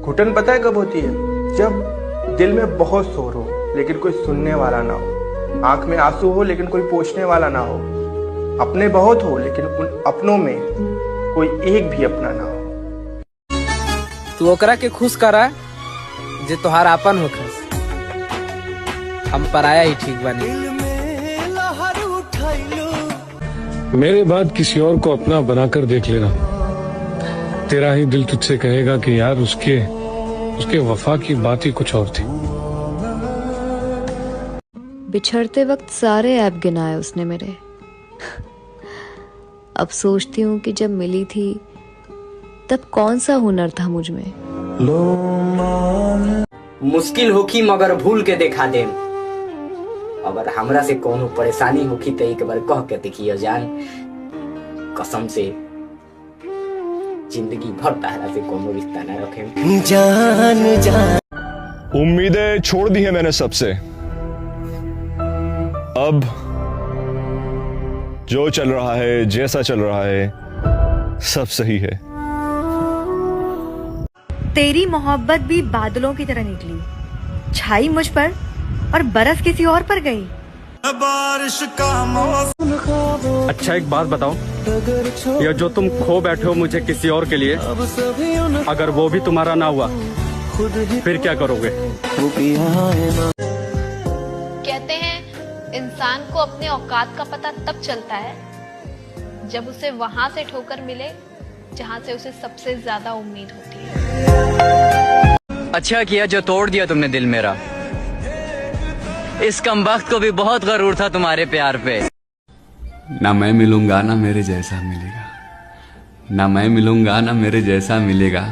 घुटन पता है कब होती है? जब दिल में बहुत शोर हो लेकिन कोई सुनने वाला ना हो, आंख में आंसू हो लेकिन कोई पोंछने वाला ना हो, अपने बहुत हो लेकिन उन अपनों में कोई एक भी अपना ना हो। तू ओकरा के खुश करा जे तोहार आपन हो खस, हम पराया ही ठीक बने। मेरे बाद किसी और को अपना बनाकर देख लेना, तेरा ही दिल तुझसे कहेगा कि यार उसके वफा की बात ही कुछ और थी। बिछड़ते वक्त सारे ऐप गिनाए उसने मेरे। अब सोचती हूँ कि जब मिली थी तब कौन सा हुनर था मुझ में। मुश्किल होखी मगर भूल के देखा देम, अगर हमरा से कोनो परेशानी होखी तो एक बार कह के देखियो जान, कसम से जिंदगी भर तारा से कोनो रिश्ता न रखे जान। उम्मीदें छोड़ दी है मैंने सबसे, अब जो चल रहा है जैसा चल रहा है सब सही है। तेरी मोहब्बत भी बादलों की तरह निकली, छाई मुझ पर और बरस किसी और पर गई। बारिश का मौसम। अच्छा एक बात बताओ, ये जो तुम खो बैठे हो मुझे किसी और के लिए, अगर वो भी तुम्हारा ना हुआ फिर क्या करोगे? कहते हैं इंसान को अपने औकात का पता तब चलता है जब उसे वहां से ठोकर मिले जहां से उसे सबसे ज्यादा उम्मीद होती है। अच्छा किया जो तोड़ दिया तुमने दिल मेरा, इस कमबख्त को भी बहुत गरूर था तुम्हारे प्यार पे। ना मैं मिलूंगा ना मेरे जैसा मिलेगा, ना मैं मिलूंगा ना मेरे जैसा मिलेगा,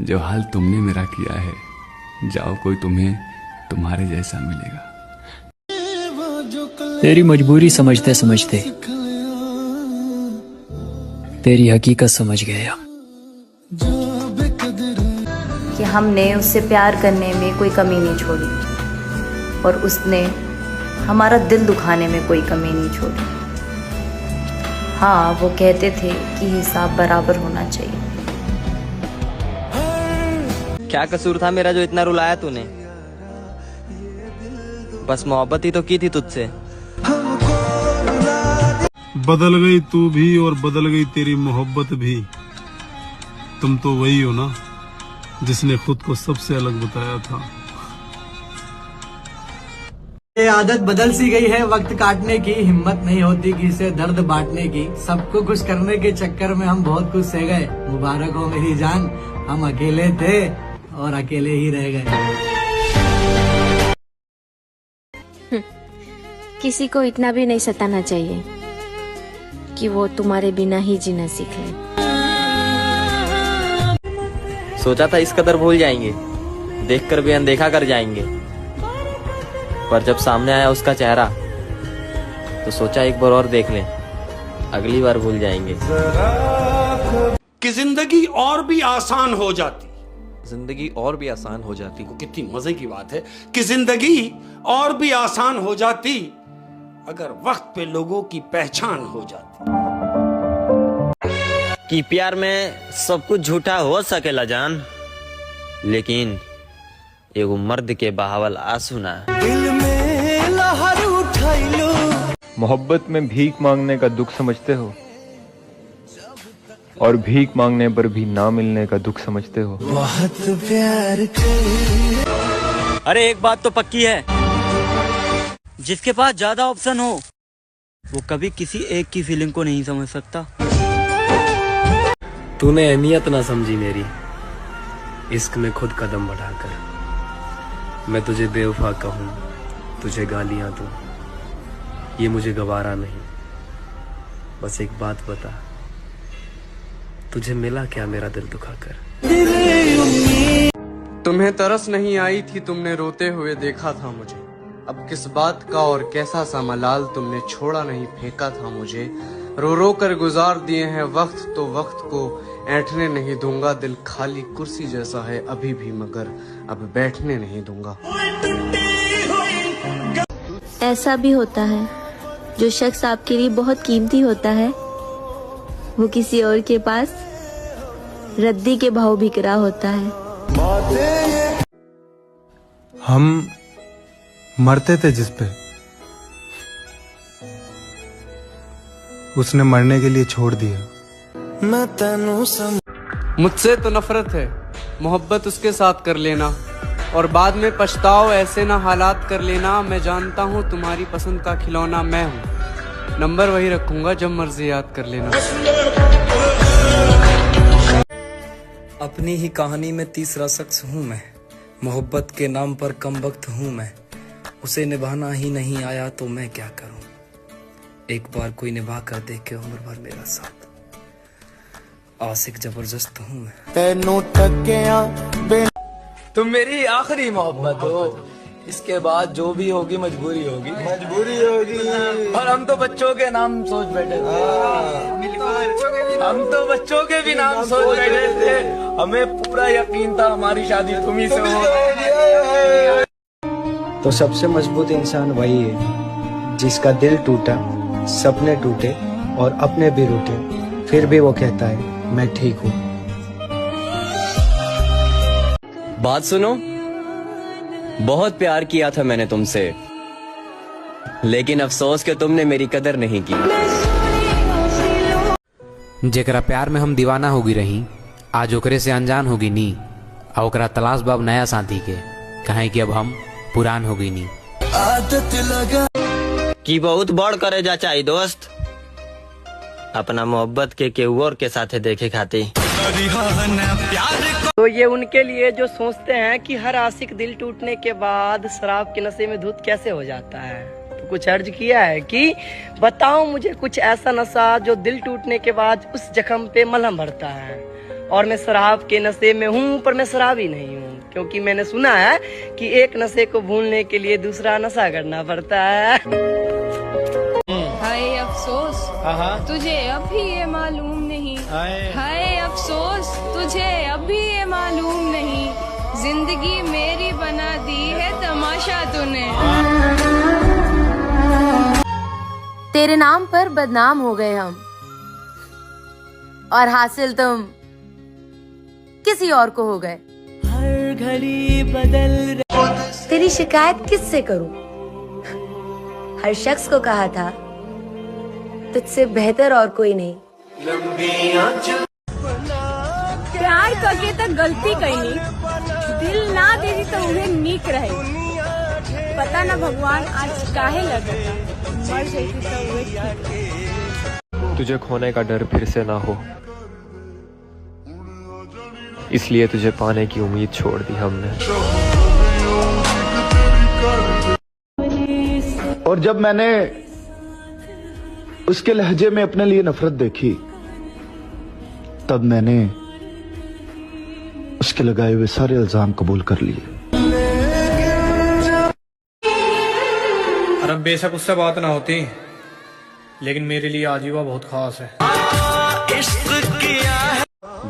जो हाल तुमने मेरा किया है जाओ कोई तुम्हें तुम्हारे जैसा मिलेगा। तेरी मजबूरी समझते समझते तेरी हकीकत समझ गया कि हमने उससे प्यार करने में कोई कमी नहीं छोड़ी और उसने हमारा दिल दुखाने में कोई कमी नहीं छोड़ी। हाँ, वो कहते थे कि हिसाब बराबर होना चाहिए। क्या कसूर था मेरा जो इतना रुलाया तूने? बस मोहब्बत ही तो की थी तुझसे। बदल गई तू भी और बदल गई तेरी मोहब्बत भी, तुम तो वही हो ना जिसने खुद को सबसे अलग बताया था। ये आदत बदल सी गई है वक्त काटने की, हिम्मत नहीं होती किसी से दर्द बांटने की। सबको खुश करने के चक्कर में हम बहुत खुश रह गए। मुबारक हो मेरी जान, हम अकेले थे और अकेले ही रह गए। किसी को इतना भी नहीं सताना चाहिए कि वो तुम्हारे बिना ही जीना सीख ले। सोचा था इस कदर भूल जाएंगे, देखकर भी अनदेखा कर जाएंगे, पर जब सामने आया उसका चेहरा तो सोचा एक बार और देख लें, अगली बार भूल जाएंगे। कि जिंदगी और भी आसान हो जाती, जिंदगी और भी आसान हो जाती। कितनी मजे की बात है कि जिंदगी और भी आसान हो जाती अगर वक्त पे लोगों की पहचान हो जाती। कि प्यार में सब कुछ झूठा हो सकेला जान, लेकिन एगो मर्द के बहावल आंसू ना। दिल में लहर उठाइलो। मोहब्बत में भीख मांगने का दुख समझते हो और भीख मांगने पर भी ना मिलने का दुख समझते हो। बहुत प्यार कर। अरे एक बात तो पक्की है, जिसके पास ज्यादा ऑप्शन हो वो कभी किसी एक की फीलिंग को नहीं समझ सकता। तूने अहमियत ना समझी मेरी इश्क में खुद कदम बढ़ाकर। मैं तुझे बेवफा कहूँ, तुझे गालियां दूं, ये मुझे गवारा नहीं। बस एक बात बता, तुझे मिला क्या मेरा दिल दुखाकर? तुम्हें तरस नहीं आई थी, तुमने रोते हुए देखा था मुझे। अब किस बात का और कैसा सा मलाल, तुमने छोड़ा नहीं फेंका था मुझे। रो रो कर गुजार दिए हैं वक्त, तो वक्त को ऐंठने नहीं दूंगा। दिल खाली कुर्सी जैसा है अभी भी, मगर अब बैठने नहीं दूंगा। ऐसा भी होता है, जो शख्स आपके लिए बहुत कीमती होता है वो किसी और के पास रद्दी के भाव बिक रहा होता है। हम मरते थे जिस पे, उसने मरने के लिए छोड़ दिया। मुझसे तो नफरत है, मोहब्बत उसके साथ कर लेना और बाद में पछताओ ऐसे ना हालात कर लेना। मैं जानता हूँ तुम्हारी पसंद का खिलौना मैं हूँ, नंबर वही रखूंगा जब मर्जी याद कर लेना। अपनी ही कहानी में तीसरा शख्स हूँ मैं, मोहब्बत के नाम पर कम वक्त हूँ मैं। उसे निभाना ही नहीं आया तो मैं क्या करूँ, एक बार कोई निभा कर देखे उम्र भर मेरा साथ। आशिक जबरदस्त हूँ मैं। तेनू टकिया तुम मेरी आखिरी मोहब्बत हो, इसके बाद जो भी होगी मजबूरी होगी। और हम तो बच्चों के नाम सोच बैठे थे, हम तो बच्चों के भी नाम सोच बैठे थे। हमें पूरा यकीन था हमारी शादी तुम्ही से होगी। तो सबसे मजबूत इंसान वही है जिसका दिल टूटा, सपने टूटे और अपने भी रूठे, फिर भी वो कहता है मैं ठीक हूँ। बात सुनो, बहुत प्यार किया था मैंने तुमसे, लेकिन अफसोस कि तुमने मेरी कदर नहीं की। जेकरा प्यार में हम दीवाना होगी रही, आज ओकरे से अनजान होगी नी, और ओकरा तलाश बाब नया साथी के, कहें कि अब हम पुरान हो गई नी। आदत लगा कि बहुत बड़ करे जा चाहिए दोस्त, अपना मोहब्बत के केहू और के साथे देखे खाती। तो ये उनके लिए जो सोचते हैं कि हर आशिक दिल टूटने के बाद शराब के नशे में धुत कैसे हो जाता है, तो कुछ अर्ज किया है कि बताओ मुझे कुछ ऐसा नशा जो दिल टूटने के बाद उस जख्म पे मलहम भरता है। और मैं शराब के नशे में हूँ पर मैं शराबी नहीं हूँ, क्योंकि मैंने सुना है कि एक नशे को भूलने के लिए दूसरा नशा करना पड़ता है। हाय अफसोस तुझे अभी ये मालूम नहीं, हाय अफसोस तुझे अभी ये मालूम नहीं, जिंदगी मेरी बना दी है तमाशा तूने। तेरे नाम पर बदनाम हो गए हम, और हासिल तुम किसी और को हो गए। हर घड़ी बदल तेरी शिकायत किससे करूं? हर शख्स को कहा था तुझसे बेहतर और कोई नहीं। प्यार करके तो गलती कहीं, दिल ना देती तो उन्हें नीक रहे। पता ना भगवान आज काहे लगा, मर जाती तो उन्हें ठीक। तुझे खोने का डर फिर से ना हो, इसलिए तुझे पाने की उम्मीद छोड़ दी हमने। और जब मैंने उसके लहजे में अपने लिए नफरत देखी, तब मैंने उसके लगाए हुए सारे इल्जाम कबूल कर लिए। और अब बेशक उससे बात ना होती, लेकिन मेरे लिए आजीवा बहुत खास है।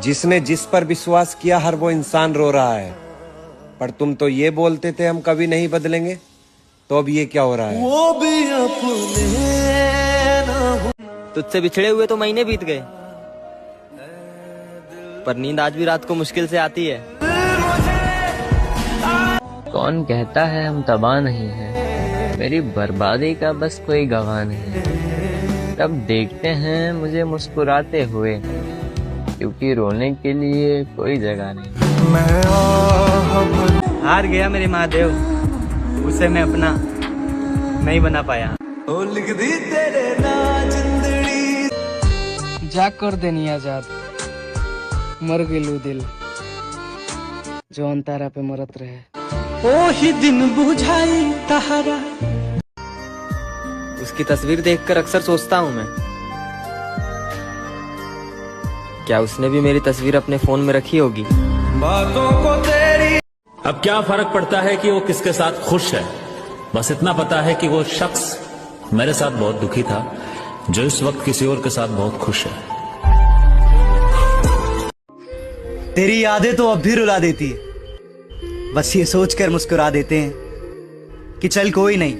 जिसने जिस पर विश्वास किया हर वो इंसान रो रहा है, पर तुम तो ये बोलते थे हम कभी नहीं बदलेंगे, तो अब ये क्या हो रहा है? वो भी अपने तुझसे बिछड़े हुए तो महीने बीत गए, पर नींद आज भी रात को मुश्किल से आती है। कौन कहता है हम तबाह नहीं हैं, मेरी बर्बादी का बस कोई गवाह नहीं। तब देखते हैं मुझे मुस्कुराते हुए, क्योंकि रोने के लिए कोई जगह नहीं। हार गया मेरे महादेव, उसे मैं अपना नहीं बना पाया। लिख दी तेरे ना जिंदड़ी, जाग कर देनी आजाद, मर गेलू दिल जो अंतारा पे मरत रहे। ओ ही दिन बुझाई तहरा। उसकी तस्वीर देखकर अक्सर सोचता हूँ मैं, क्या उसने भी मेरी तस्वीर अपने फोन में रखी होगी। बातों को तेरी अब क्या फर्क पड़ता है कि वो किसके साथ खुश है, बस इतना पता है कि वो शख्स मेरे साथ बहुत दुखी था, जो इस वक्त किसी और के साथ बहुत खुश है। तेरी यादें तो अब भी रुला देती है, बस ये सोचकर मुस्कुरा देते हैं कि चल कोई नहीं,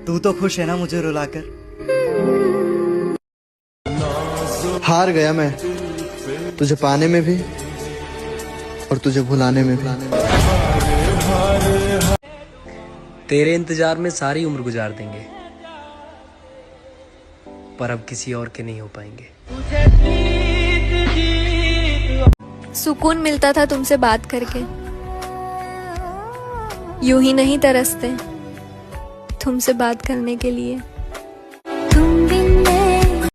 तू तो खुश है ना मुझे रुलाकर। हार गया मैं तुझे पाने में भी और तुझे भुलाने में भी। तेरे इंतजार में सारी उम्र गुजार देंगे, पर अब किसी और के नहीं हो पाएंगे। सुकून मिलता था तुमसे बात करके, यूं ही नहीं तरसते तुमसे बात करने के लिए।